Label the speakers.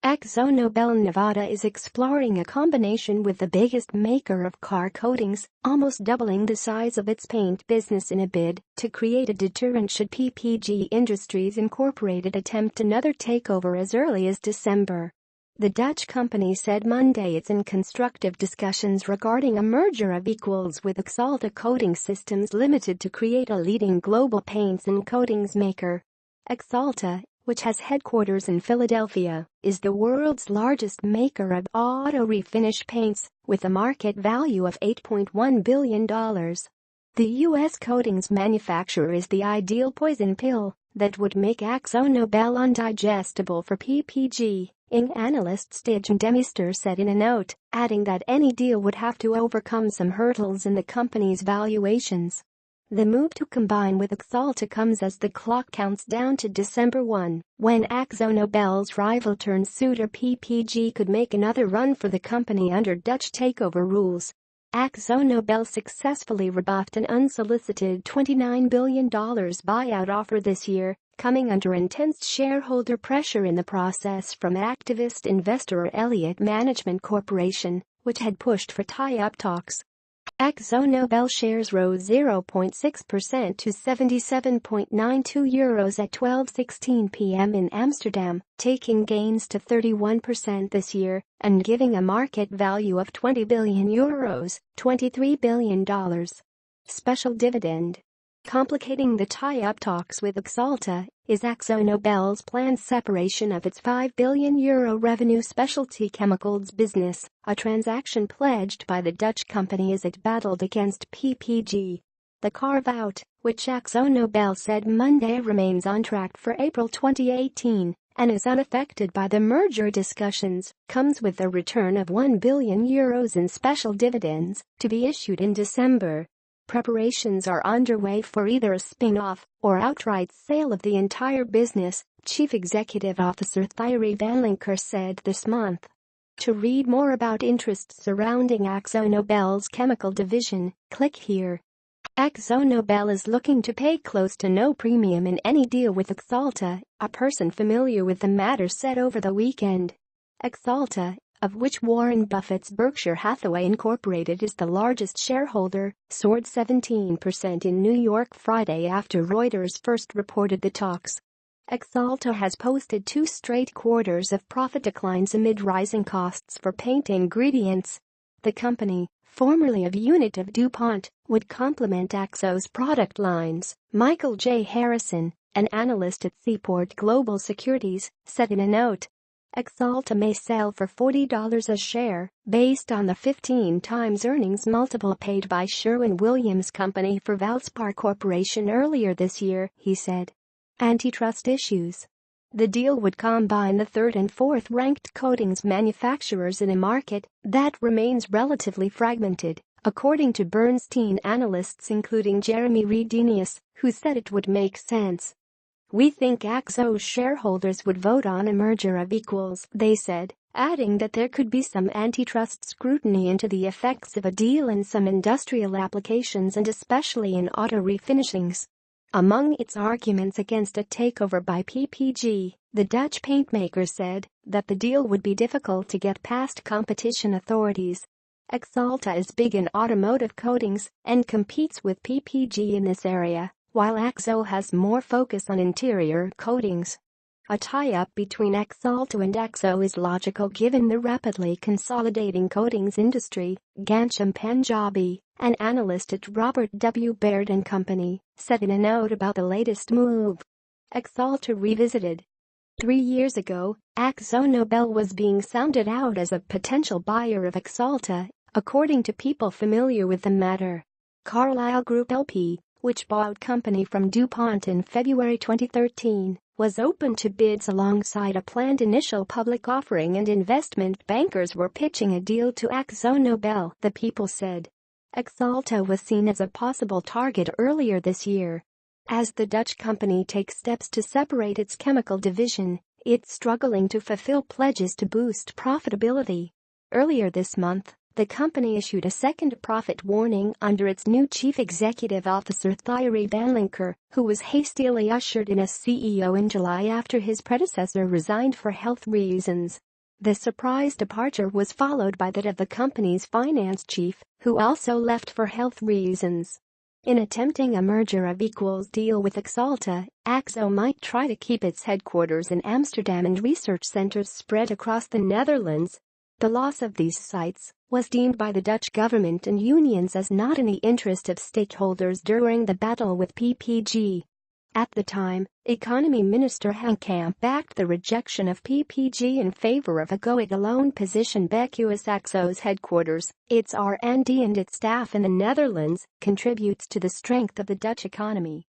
Speaker 1: Akzo Nobel Nevada is exploring a combination with the biggest maker of car coatings, almost doubling the size of its paint business in a bid to create a deterrent should PPG Industries Incorporated attempt another takeover as early as December. The Dutch company said Monday it's in constructive discussions regarding a merger of equals with Axalta Coating Systems Limited to create a leading global paints and coatings maker. Axalta, which has headquarters in Philadelphia, is the world's largest maker of auto refinish paints, with a market value of $8.1 billion. The U.S. coatings manufacturer is the ideal poison pill that would make Akzo Nobel undigestible for PPG, analyst Stijn Demeester said in a note, adding that any deal would have to overcome some hurdles in the company's valuations. The move to combine with Axalta comes as the clock counts down to December 1, when Akzo Nobel's rival-turned-suitor PPG could make another run for the company under Dutch takeover rules. Akzo Nobel successfully rebuffed an unsolicited $29 billion buyout offer this year, coming under intense shareholder pressure in the process from activist investor Elliott Management Corporation, which had pushed for tie-up talks. Akzo Nobel shares rose 0.6% to €77.92 at 12:16 p.m. in Amsterdam, taking gains to 31% this year and giving a market value of €20 billion, $23 billion. Special dividend. Complicating the tie-up talks with Axalta is Akzo Nobel's planned separation of its €5 billion revenue specialty chemicals business, a transaction pledged by the Dutch company as it battled against PPG. The carve-out, which Akzo Nobel said Monday remains on track for April 2018 and is unaffected by the merger discussions, comes with a return of €1 billion in special dividends to be issued in December. Preparations are underway for either a spin-off or outright sale of the entire business, Chief Executive Officer Thierry Vanlancker said this month. To read more about interests surrounding Akzo Nobel's chemical division, click here. Akzo Nobel is looking to pay close to no premium in any deal with Axalta, a person familiar with the matter said over the weekend. Axalta, of which Warren Buffett's Berkshire Hathaway Incorporated is the largest shareholder, soared 17% in New York Friday after Reuters first reported the talks. Axalta has posted 2 straight quarters of profit declines amid rising costs for paint ingredients. The company, formerly a unit of DuPont, would complement Akzo's product lines, Michael J. Harrison, an analyst at Seaport Global Securities, said in a note. Axalta may sell for $40 a share, based on the 15 times earnings multiple paid by Sherwin-Williams Company for Valspar Corporation earlier this year, he said. Antitrust issues. The deal would combine the third and fourth-ranked coatings manufacturers in a market that remains relatively fragmented, according to Bernstein analysts including Jeremy Redenius, who said it would make sense. We think Akzo's shareholders would vote on a merger of equals, they said, adding that there could be some antitrust scrutiny into the effects of a deal in some industrial applications and especially in auto refinishings. Among its arguments against a takeover by PPG, the Dutch paintmaker said that the deal would be difficult to get past competition authorities. Axalta is big in automotive coatings and competes with PPG in this area, while Akzo has more focus on interior coatings. A tie-up between Axalta and Akzo is logical given the rapidly consolidating coatings industry, Ghanshyam Panjabi, an analyst at Robert W. Baird & Company, said in a note about the latest move. Axalta revisited. 3 years ago, Akzo Nobel was being sounded out as a potential buyer of Axalta, according to people familiar with the matter. Carlyle Group LP, which bought company from DuPont in February 2013, was open to bids alongside a planned initial public offering and investment bankers were pitching a deal to Akzo Nobel, the People said. Axalta was seen as a possible target earlier this year. As the Dutch company takes steps to separate its chemical division, it's struggling to fulfill pledges to boost profitability. Earlier this month, the company issued a second profit warning under its new chief executive officer Thierry Vanlancker, who was hastily ushered in as CEO in July after his predecessor resigned for health reasons. The surprise departure was followed by that of the company's finance chief, who also left for health reasons. In attempting a merger of equals deal with Axalta, Akzo might try to keep its headquarters in Amsterdam and research centers spread across the Netherlands. The loss of these sites was deemed by the Dutch government and unions as not in the interest of stakeholders during the battle with PPG. At the time, Economy Minister Henk Kamp backed the rejection of PPG in favor of a go-it-alone position because Akzo's headquarters, its R&D and its staff in the Netherlands contributes to the strength of the Dutch economy.